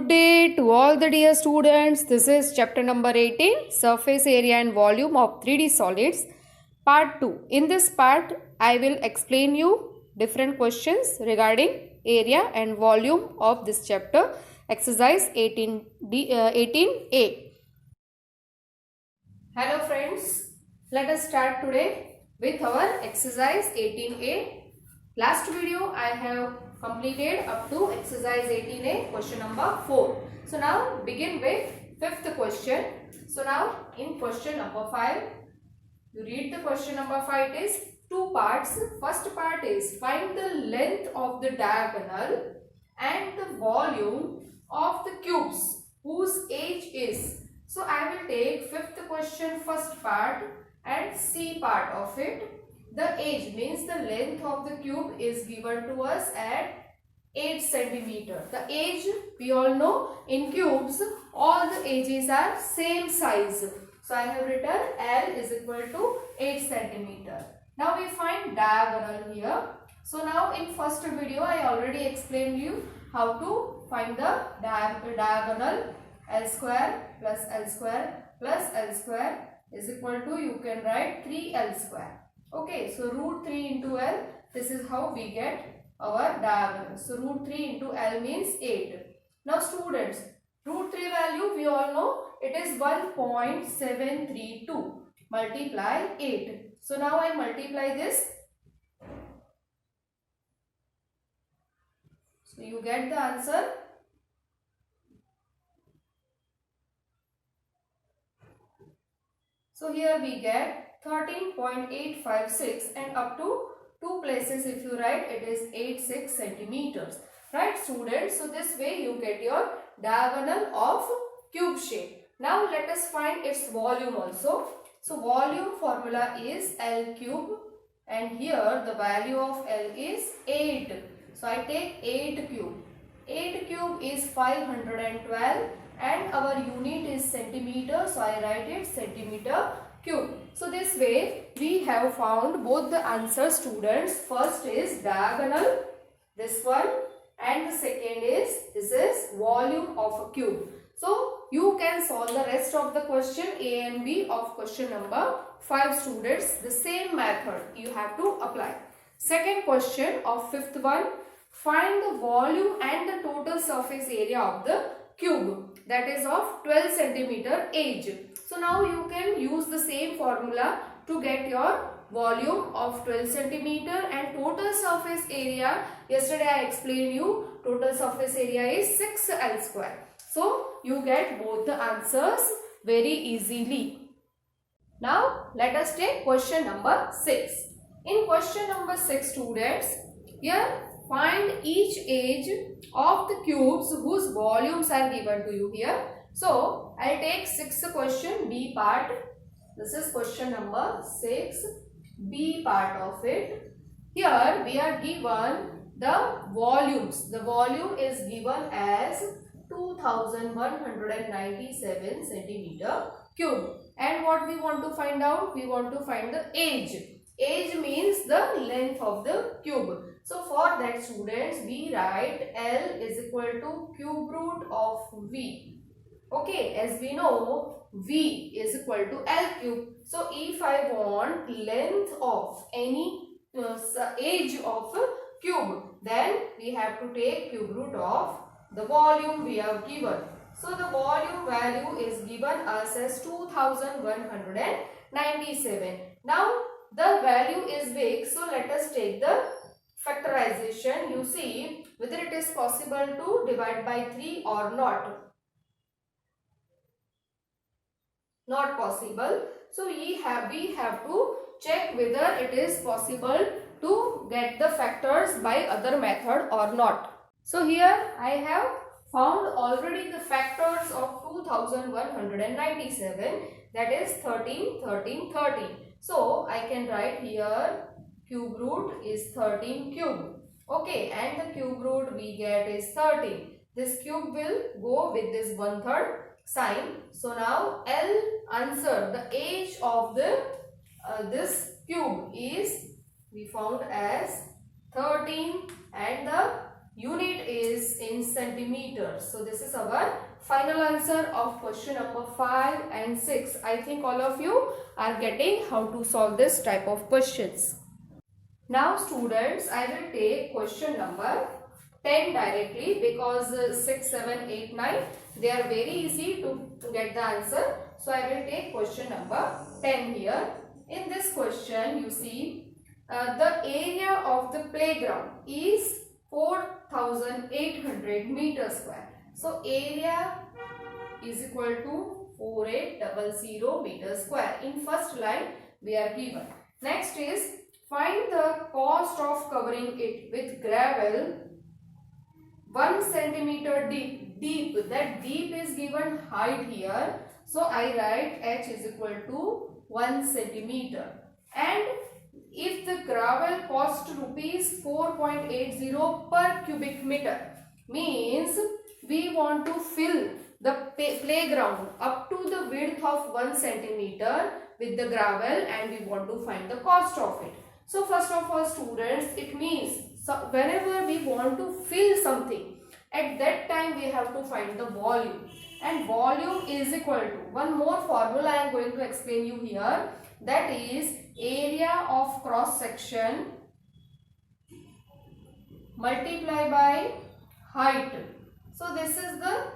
day to all the dear students. This is chapter number 18, surface area and volume of 3D solids, part 2. In this part, I will explain you different questions regarding area and volume of this chapter, exercise 18A. Hello friends, let us start today with our exercise 18A. Last video I have completed up to exercise 18A, question number 4. So now begin with fifth question. So now in question number 5, you read the question number 5. It is two parts. First part is find the length of the diagonal and the volume of the cubes whose age is. So I will take fifth question first part and C part of it. The age means the length of the cube is given to us at 8 centimeter. The age, we all know, in cubes all the ages are same size. So I have written L is equal to 8 centimeter. Now we find diagonal here. So now in first video I already explained you how to find the diagonal. L square plus L square plus L square is equal to, you can write 3L square. Okay, so root 3 into L, this is how we get our diagonal. So root 3 into L means 8. Now students, root 3 value we all know it is 1.732 multiply 8. So now I multiply this. So you get the answer. So here we get 13.856 and up to 2 places if you write it is 86 centimeters. Right students? So this way you get your diagonal of cube shape. Now let us find its volume also. So volume formula is L cube and here the value of L is 8. So I take 8 cube. 8 cube is 512 and our unit is centimeter, so I write it centimeter cube. So this way we have found both the answers students. First is diagonal, this one, and the second is, this is volume of a cube. So you can solve the rest of the question A and B of question number 5 students. The same method you have to apply. Second question of fifth one, find the volume and the total surface area of the cube, that is of 12 centimeter age. So now you can use the same formula to get your volume of 12 centimeter and total surface area. Yesterday I explained you total surface area is 6L square. So you get both the answers very easily. Now let us take question number 6. In question number 6 students, here find each age of the cubes whose volumes are given to you here. So I'll take 6th question B part. This is question number 6, B part of it. Here we are given the volumes. The volume is given as 2197 centimeter cube. And what we want to find out? We want to find the age. Age means the length of the cube. So for that students, we write L is equal to cube root of V. Okay, as we know, V is equal to L cube. So if I want length of any age of a cube, then we have to take cube root of the volume we have given. So the volume value is given us as 2197. Now the value is big, so let us take the factorization. You see whether it is possible to divide by 3 or not. Not possible. So we have to check whether it is possible to get the factors by other method or not. So here I have found already the factors of 2197, that is 13, 13, 13. So I can write here cube root is 13 cube. Okay, and the cube root we get is 13. This cube will go with this 1/3 sign. So now L answer, the age of the this cube is we found as 13 and the unit is in centimeters. So this is our final answer of question number 5 and 6. I think all of you are getting how to solve this type of questions. Now students, I will take question number 10 directly because 6, 7, 8, 9 they are very easy to get the answer. So I will take question number 10 here. In this question you see the area of the playground is 4800 meters square. So area is equal to 4800 meters square. In first line we are given. Next is find the cost of covering it with gravel 1 centimeter deep. That deep is given height here. So I write h is equal to 1 centimeter. And if the gravel cost rupees 4.80 per cubic meter, means we want to fill the playground up to the width of 1 centimeter with the gravel and we want to find the cost of it. So first of all students, it means whenever we want to fill something, at that time we have to find the volume, and volume is equal to one more formula I am going to explain you here, that is area of cross section multiply by height. So this is the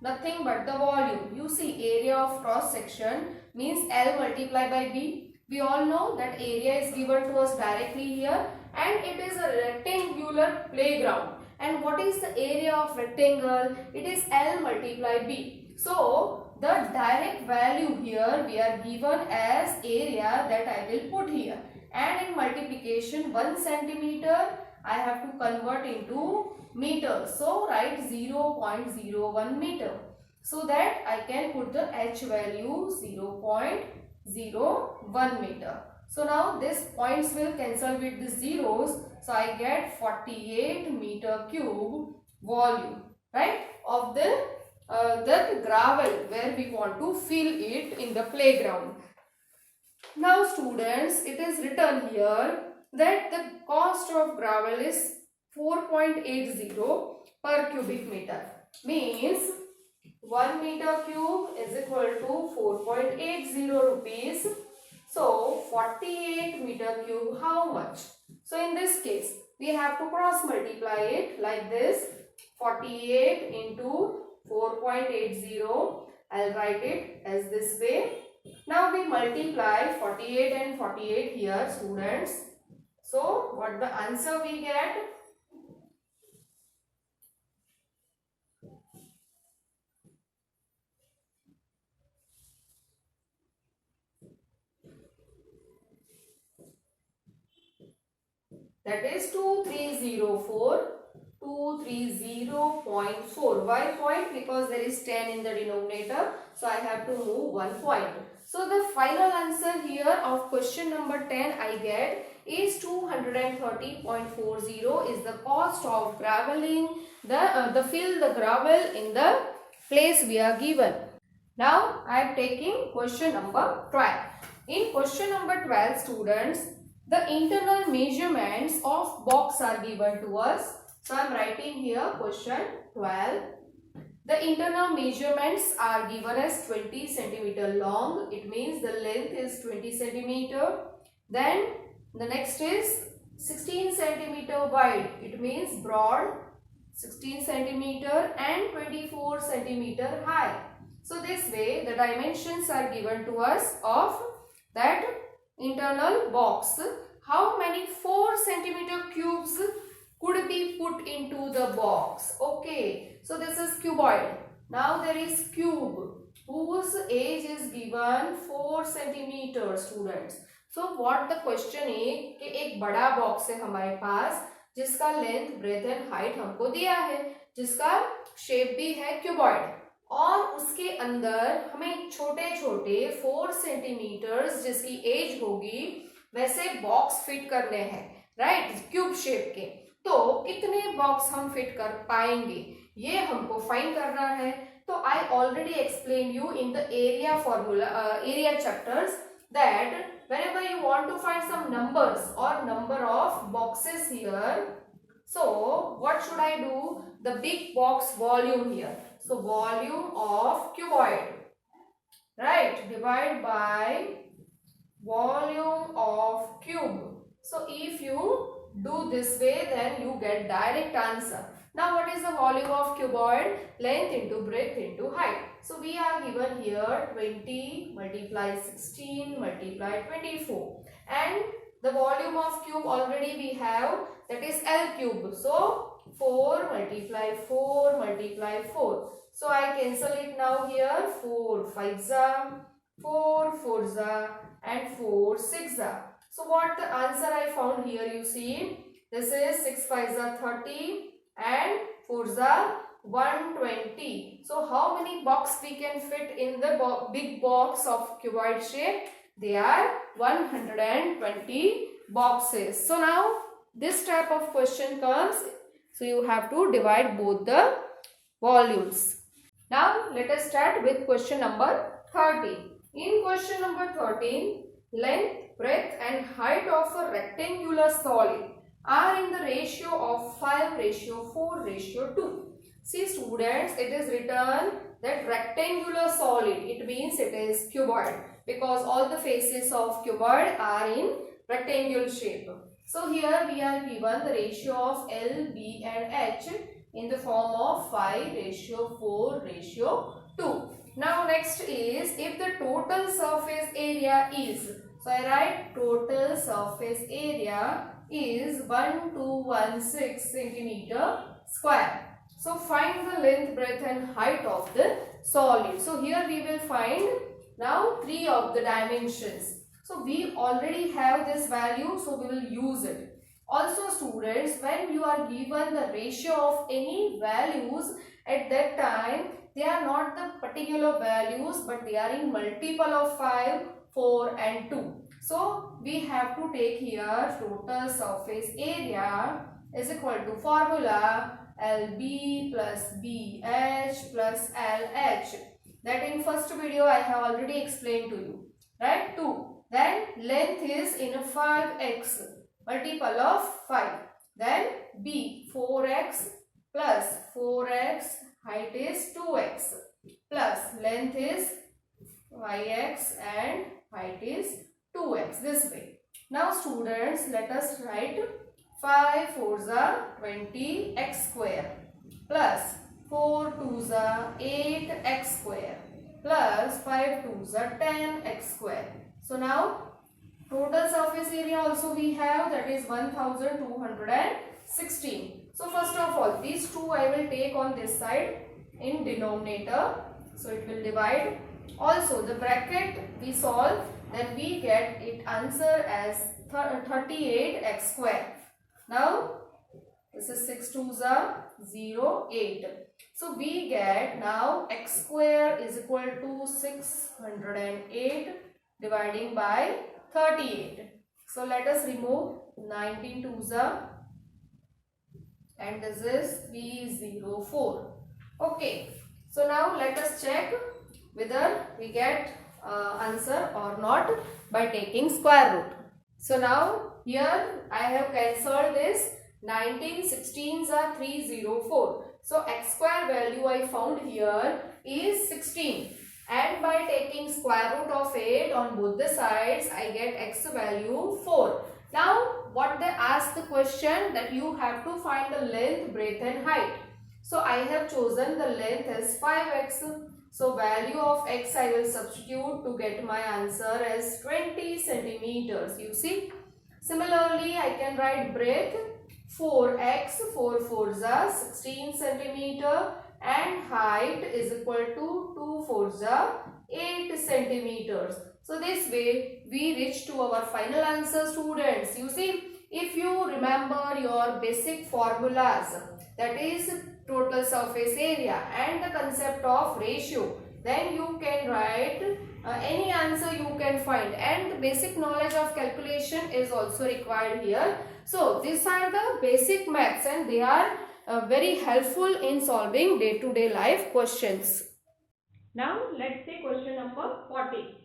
nothing but the volume. You see area of cross section means L multiply by B. We all know that area is given to us directly here and it is a rectangular playground. And what is the area of rectangle? It is L multiply B. So the direct value here we are given as area that I will put here. And in multiplication 1 centimeter I have to convert into meters. So write 0.01 meter. So that I can put the H value 0.01 meter. So now this points will cancel with the zeros. So I get 48 meter cube volume, right, of the gravel where we want to fill it in the playground. Now students, it is written here that the cost of gravel is 4.80 per cubic meter. Means 1 meter cube is equal to 4.80 rupees. So 48 meter cube how much? So in this case we have to cross multiply it like this, 48 into 4.80. I'll write it as this way. Now we multiply 48 and 48 here students. So what the answer we get? That is 2304. Why point? Because there is 10 in the denominator. So I have to move 1 point. So the final answer here of question number 10 I get is 230.40 is the cost of graveling the fill the gravel in the place we are given. Now I am taking question number 12. In question number 12 students, the internal measurements of box are given to us. So I am writing here question 12. The internal measurements are given as 20 centimeter long. It means the length is 20 centimeter. Then the next is 16 centimeter wide. It means broad 16 centimeter and 24 centimeter high. So this way the dimensions are given to us of that internal box. How many 4 centimeter cubes could be put into the box? Okay, so this is cuboid. Now there is cube whose age is given 4 centimeter students. So what the question is कि एक बड़ा box है हमारे पास जिसका length breadth and height हमको दिया है, जिसका शेप भी है क्यूबॉइड, और उसके अंदर हमें छोटे छोटे 4 सेंटीमीटर जिसकी एज होगी वैसे बॉक्स फिट करने हैं, राइट, क्यूब शेप के. तो कितने बॉक्स हम फिट कर पाएंगे ये हमको फाइंड करना है. तो I already explain you in the area formula area chapters that whenever you want to find some numbers or number of boxes here, So what should I do? The big box volume here. So volume of cuboid, right? Divide by volume of cube. So if you do this way, then you get direct answer. Now what is the volume of cuboid? Length into breadth into height. So we are given here 20 multiply 16 multiply 24, and the volume of cube already we have, that is L cube. So 4 multiply 4 multiply 4. So I cancel it now here. 4 5s are 4 4s are and 4 6s are. So what the answer I found here, you see, this is 6 5s are 30 and 4s are 120. So how many box we can fit in the big box of cuboid shape? They are 120 boxes. So now this type of question comes. So you have to divide both the volumes. Now let us start with question number 13. In question number 13, length, breadth and height of a rectangular solid are in the ratio of 5:4:2. See students, it is written that rectangular solid, it means it is cuboid, because all the faces of cuboid are in rectangular shape. So here we are given the ratio of L, B and H in the form of 5:4:2. Now next is, if the total surface area is, so I write total surface area is 1216 centimeter square. So find the length, breadth and height of the solid. So here we will find now 3 of the dimensions. So we already have this value, so we will use it. Also students, when you are given the ratio of any values, at that time they are not the particular values, but they are in multiple of 5, 4 and 2. So we have to take here total surface area is equal to formula LB plus BH plus LH. That in first video I have already explained to you, right? 2. Then length is in a 5x, multiple of 5. Then B 4x plus 4x, height is 2x, plus length is 5x and height is 2x, this way. Now students, let us write 5 4s are 20 x square plus 4 2s are 8 x square plus 5 2s are 10 x square. So now total surface area also we have, that is 1216. So first of all, these two I will take on this side in denominator. So it will divide. Also the bracket we solve, then we get it answer as 38x square. Now this is 6 2s are 0 8. So we get now x square is equal to 608 dividing by 38. So let us remove 19 2s are, and this is 304. Okay. So now let us check whether we get answer or not by taking square root. So now here I have cancelled this. 19 16s are 304. So x square value I found here is 16, and by taking square root of it on both the sides I get x value 4. Now what they ask the question, that you have to find the length, breadth and height. So I have chosen the length as 5x. So value of x I will substitute to get my answer as 20 centimeters. You see. Similarly, I can write breadth 4x, 4 4s are 16 centimeter, and height is equal to 2 4s are 8 centimeters. So this way we reach to our final answer, students. You see, if you remember your basic formulas, that is total surface area and the concept of ratio, then you can write any answer you can find, and the basic knowledge of calculation is also required here. So these are the basic maths, and they are very helpful in solving day-to-day life questions. Now let's say question number 14.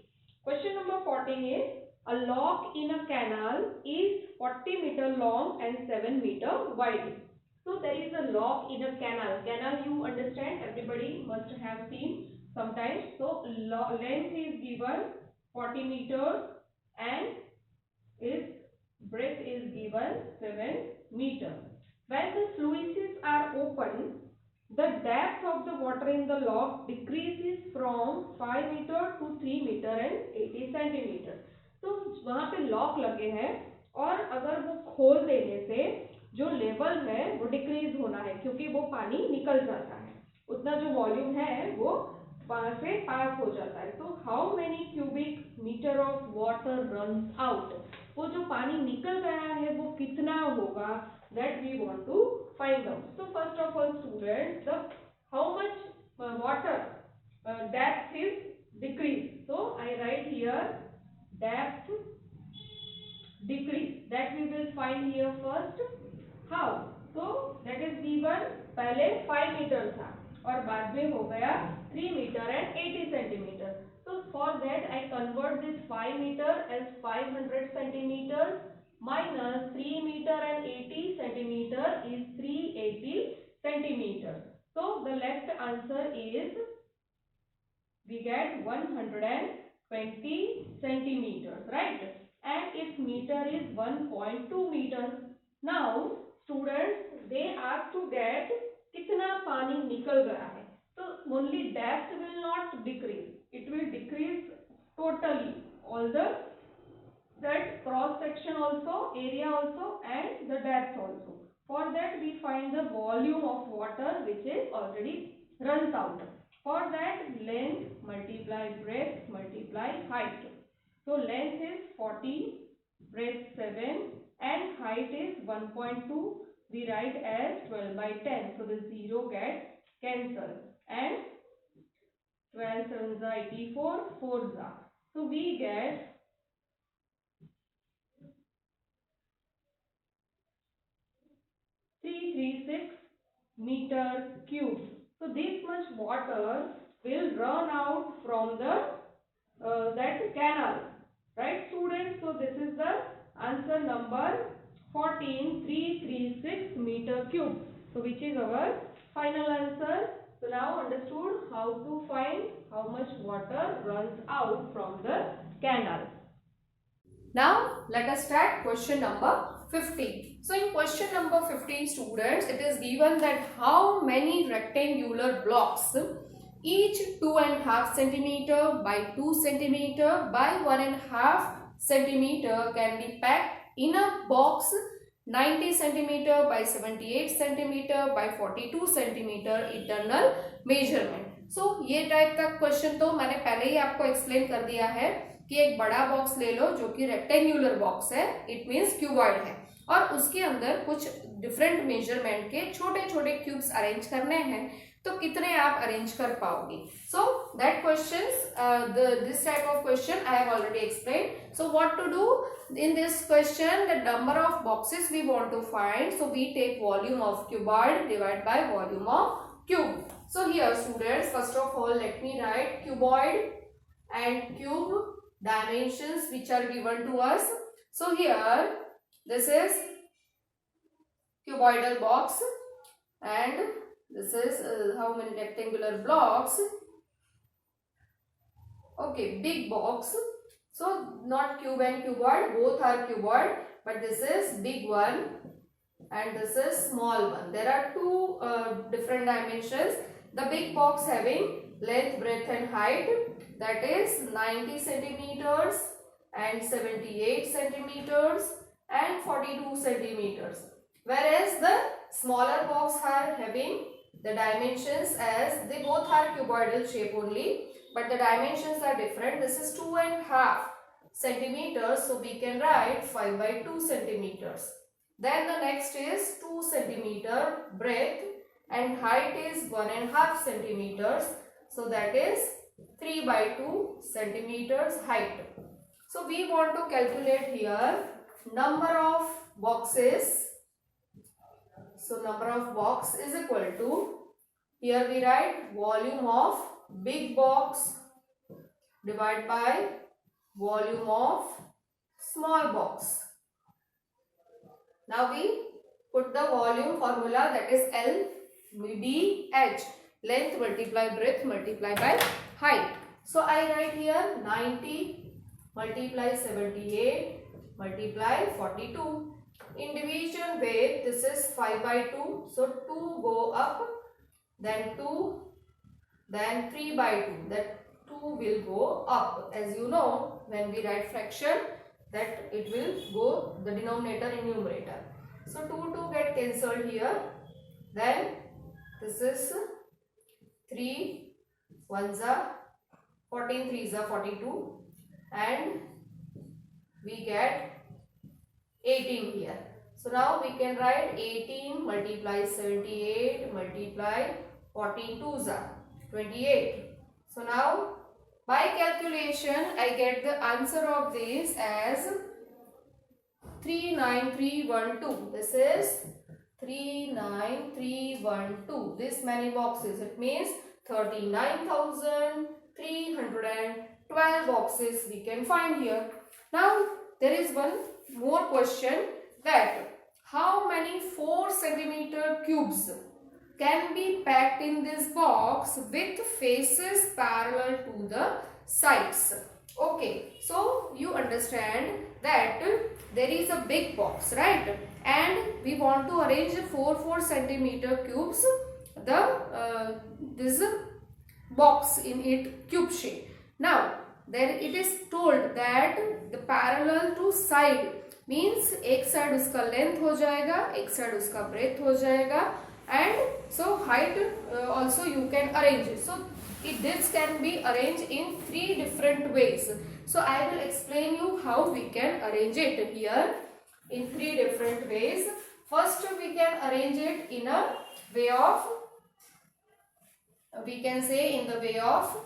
Question number 14 is, a lock in a canal is 40 meter long and 7 meter wide. So there is a lock in a canal. Canal, you understand, everybody must have seen sometimes. So length is given 40 meters and its breadth is given 7 meters. When the sluices are open, the depth of the water in the lock decreases from 5 meter to 3 meter and 80 centimeter. तो वहाँ पे lock लगे हैं और अगर वो खोल देने से जो लेवल है वो डिक्रीज होना है, क्योंकि वो पानी निकल जाता है, उतना जो वॉल्यूम है वो वहां से पास हो जाता है. तो how many cubic metre of water runs out, वो जो पानी निकल गया है वो कितना होगा, that we want to find out. So first of all students, the how much water depth is decreased. So I write here depth decrease, that we will find here first. How? So that is given, पहले 5 metre था और बाद में हो गया 3 metre and 80 centimetre. So for that I convert this 5 meter as 500 centimeters minus 3 meter and 80 centimeter is 380 centimeters. So the left answer is, we get 120 centimeters, right? And its meter is 1.2 meters. Now students, they ask to get कितना पानी निकल गया है. So only depth will not decrease, it will decrease totally all the that cross section also, area also and the depth also. For that we find the volume of water which is already runs out. For that length multiply breadth multiply height. So length is 40, breadth 7 and height is 1.2. We write as 12 by 10. So the 0 gets cancelled and 12 7s are 84, 4s are. So we get 336 meter cube. So this much water will run out from the that canal, right students? So this is the answer number 14, 336 meter cube. So which is our final answer. So now understood how to find how much water runs out from the canal. Now let us start question number 15. So in question number 15 students, it is given that how many rectangular blocks, each 2.5 centimeter by 2 centimeter by 1.5 centimeter can be packed in a box 90 centimeter by 78 centimeter by 42 centimeter internal measurement. So ये type का question तो मैंने पहले ही आपको explain कर दिया है कि एक बड़ा बॉक्स ले लो जो कि रेक्टेंगुलर बॉक्स है, इट मींस क्यूबॉइड है, और उसके अंदर कुछ डिफरेंट मेजरमेंट के छोटे छोटे क्यूब्स अरेंज करने हैं, तो कितने आप अरेंज कर पाओगे. So that questions, this type of question I have already explain. So what to do in this question, the number of boxes we want to find, so we take volume of cuboid divided by volume of cube. So here students, first of all let me write cuboid and cube dimensions which are given to us. So here this is cuboidal box and this is how many rectangular blocks. Okay, big box. So not cube and cuboid, both are cuboid, but this is big one and this is small one. There are two different dimensions. The big box having length, breadth and height, that is 90 centimeters and 78 centimeters and 42 centimeters. Whereas the smaller box are having the dimensions as they both are cuboidal shape only, but the dimensions are different. This is 2.5 centimeters, so we can write 5 by 2 centimeters. Then the next is 2 centimeter breadth and height is 1.5 centimeters, so that is 3 by 2 centimeters height. So we want to calculate here number of boxes. So number of box is equal to, here we write volume of big box divided by volume of small box. Now we put the volume formula, that is LBH, length multiply breadth multiply by height. So I write here 90 multiply 78 multiply 42. In division way, this is 5 by 2. So 2 go up, then 2, then 3 by 2. That 2 will go up. As you know, when we write fraction, that it will go the denominator in numerator. So 2 get cancelled here. Then this is 3 1s are 14 3s are 42, and we get 18 here. So now we can write 18 multiply 78 multiply 14 2s are 28. So now by calculation I get the answer of this as 39312. This is 39312. This many boxes. It means 39,312 boxes we can find here. Now there is one more question, that how many 4 centimeter cubes can be packed in this box with faces parallel to the sides. Okay, so you understand that there is a big box, right? And we want to arrange 4 centimeter cubes, this box in it cube shape. Now there it is told that the parallel to side means एक side उसका length हो जाएगा, एक side उसका breadth हो जाएगा, and so height also you can arrange it. So this can be arranged in 3 different ways. So I will explain you how we can arrange it here in 3 different ways. First we can arrange it in a way of, we can say in the way of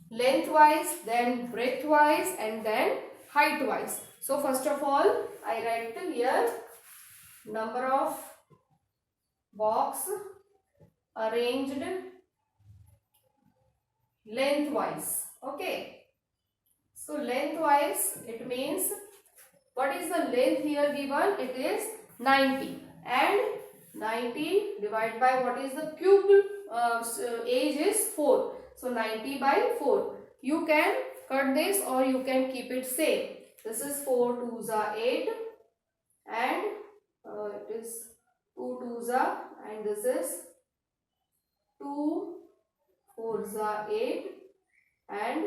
lengthwise, then breadthwise, and then heightwise. So first of all I write here number of box arranged lengthwise. Okay, so lengthwise it means, what is the length here given? It is 90, and 90 divided by what is the cube age is 4. So 90 by 4. You can cut this or you can keep it same. This is 4 2s are 8, and it is 2 2s are, and this is 2 4s are 8, and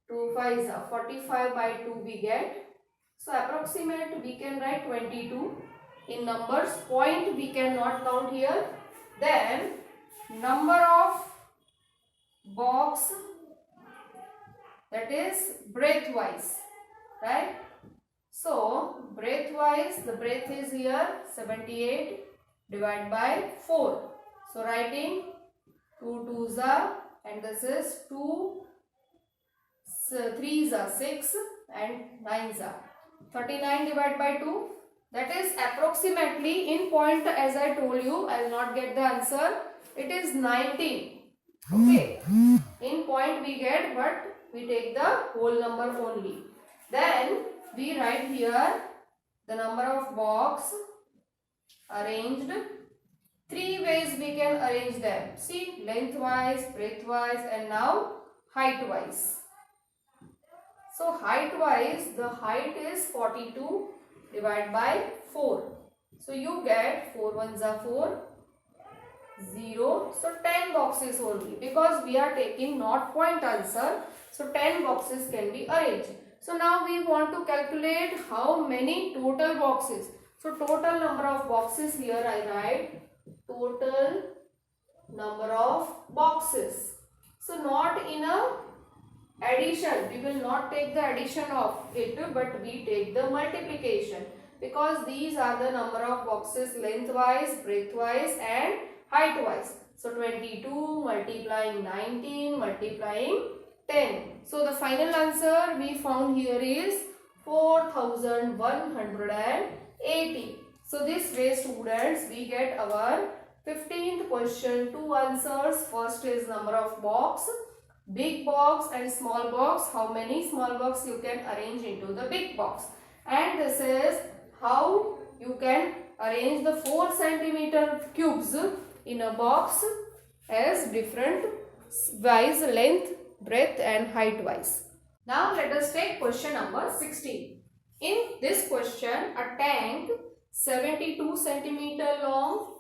2 5s are 45 by 2 we get. So approximate we can write 22 in numbers. Point we cannot count here. Then number of box, that is breadthwise, right? So breadthwise, the breadth is here 78 divided by 4. So writing 2 2s are, and this is 2 3s are 6, and 9s are 39 divided by 2. That is approximately in point, as I told you, I will not get the answer. It is 19. Okay, in point we get, but we take the whole number only. Then we write here the number of box arranged. 3 ways we can arrange them. See, lengthwise, breadthwise, and now heightwise. So height-wise, the height is 42 divided by 4. So you get 4 1s are 4, 0. So 10 boxes only, because we are taking not point answer. So 10 boxes can be arranged. So now we want to calculate how many total boxes. So total number of boxes, here I write total number of boxes. So not in a addition, we will not take the addition of it, but we take the multiplication, because these are the number of boxes lengthwise, breadthwise, and heightwise. So 22 multiplying 19 multiplying 10. So the final answer we found here is 4180. So this way, students, we get our 15th question. 2 answers. First is number of box, big box and small box. How many small box you can arrange into the big box. And this is how you can arrange the 4 centimeter cubes in a box as different wise length, breadth and height wise. Now let us take question number 16. In this question, a tank 72 centimeter long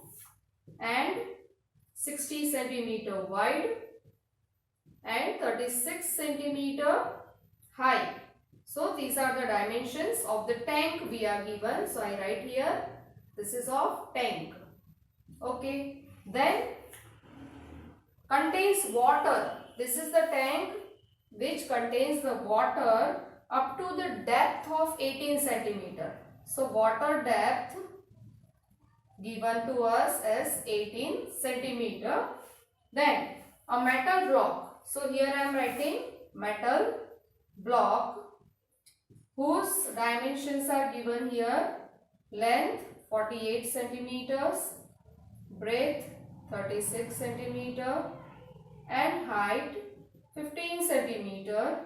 and 60 centimeter wide and 36 centimeter high. So these are the dimensions of the tank we are given. So I write here, this is of tank. Okay. Then contains water. This is the tank which contains the water up to the depth of 18 centimeter. So water depth given to us as 18 centimeter. Then a metal block. So here I am writing metal block whose dimensions are given here. Length 48 centimeters, breadth 36 centimeter and height 15 centimeter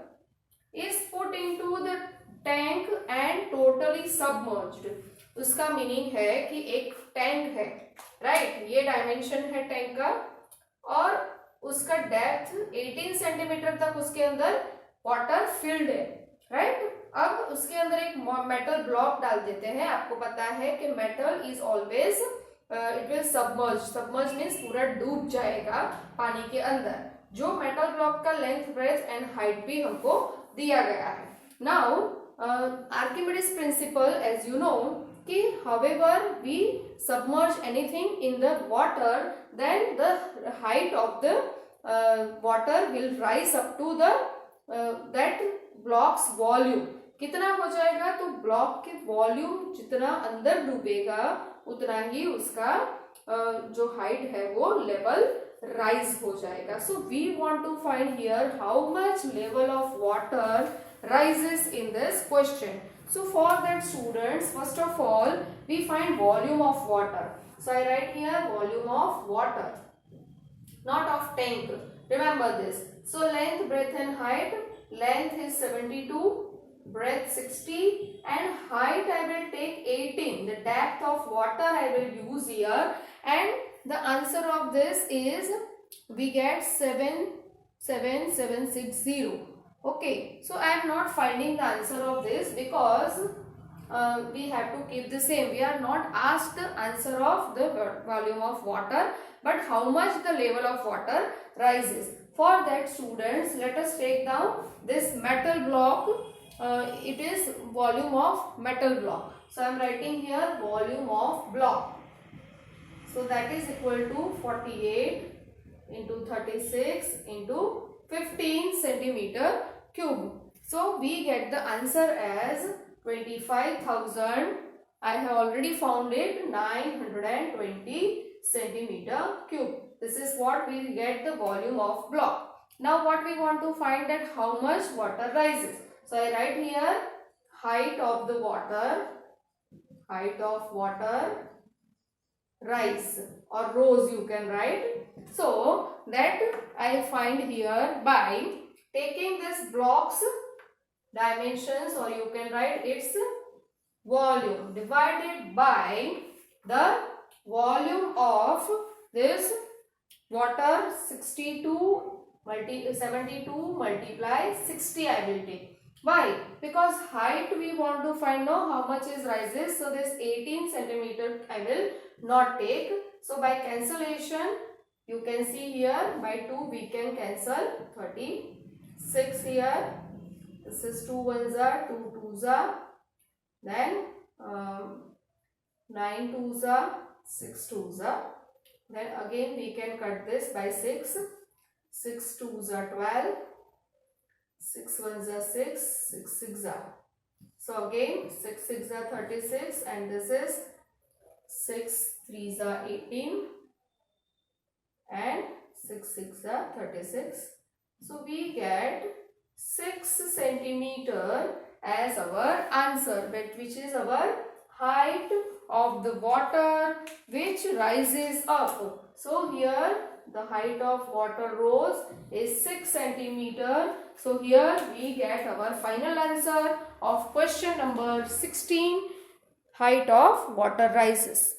is put into the tank and totally submerged. उसका meaning है कि एक tank है, right, ये dimension है tank का और उसका डेप्थ 18 सेंटीमीटर तक उसके अंदर वाटर फिल्ड है, राइट। अब उसके अंदर एक मेटल ब्लॉक डाल देते हैं। आपको पता है कि metal is always it will submerge, submerge means पूरा डूब जाएगा पानी के अंदर। जो मेटल ब्लॉक का लेंथ, ब्रेथ एंड हाइट भी हमको दिया गया है। Now Archimedes principle as you know कि however we submerge anything in the water, then the height of the water will rise up to the that block's volume. कितना हो जाएगा? तो ब्लॉक के वॉल्यूम जितना अंदर डूबेगा उतना ही उसका जो हाइट है वो लेवल राइज हो जाएगा। So we want to find here how much level of water rises in this question. So for that students, first of all we find volume of water. So I write here volume of water, not of tank. Remember this. So length, breadth and height. Length is 72, breadth 60 and height I will take 18. The depth of water I will use here and the answer of this is we get 77760. Okay, so I am not finding the answer of this because we have to keep the same. We are not asked the answer of the volume of water, but how much the level of water rises. For that students, let us take down this metal block. It is volume of metal block. So I am writing here volume of block. So that is equal to 48 into 36 into 15 centimeter cube. So we get the answer as 25,000. I have already found it, 920 centimeter cube. This is what we get the volume of block. Now what we want to find that how much water rises. So I write here height of the water, height of water rise or rose you can write. So that I find here by taking this block's dimensions or you can write its volume divided by the volume of this water 72 multiply 60 I will take. Why? Because height we want to find out how much is rises. So this 18 centimeter I will not take. So by cancellation you can see here by 2 we can cancel 36 here. This is 2 ones are 2 twos are, then 9 twos are 6 twos are, then again we can cut this by 6. 6 twos are 12, 6 ones are 6, 6 6 are. So again 6 6 are 36 and this is 6 3s are 18 and 6 6 are 36. So we get 6 centimeter as our answer, which is our height of the water which rises up. So here the height of water rose is 6 centimeter. So here we get our final answer of question number 16. height of water rises.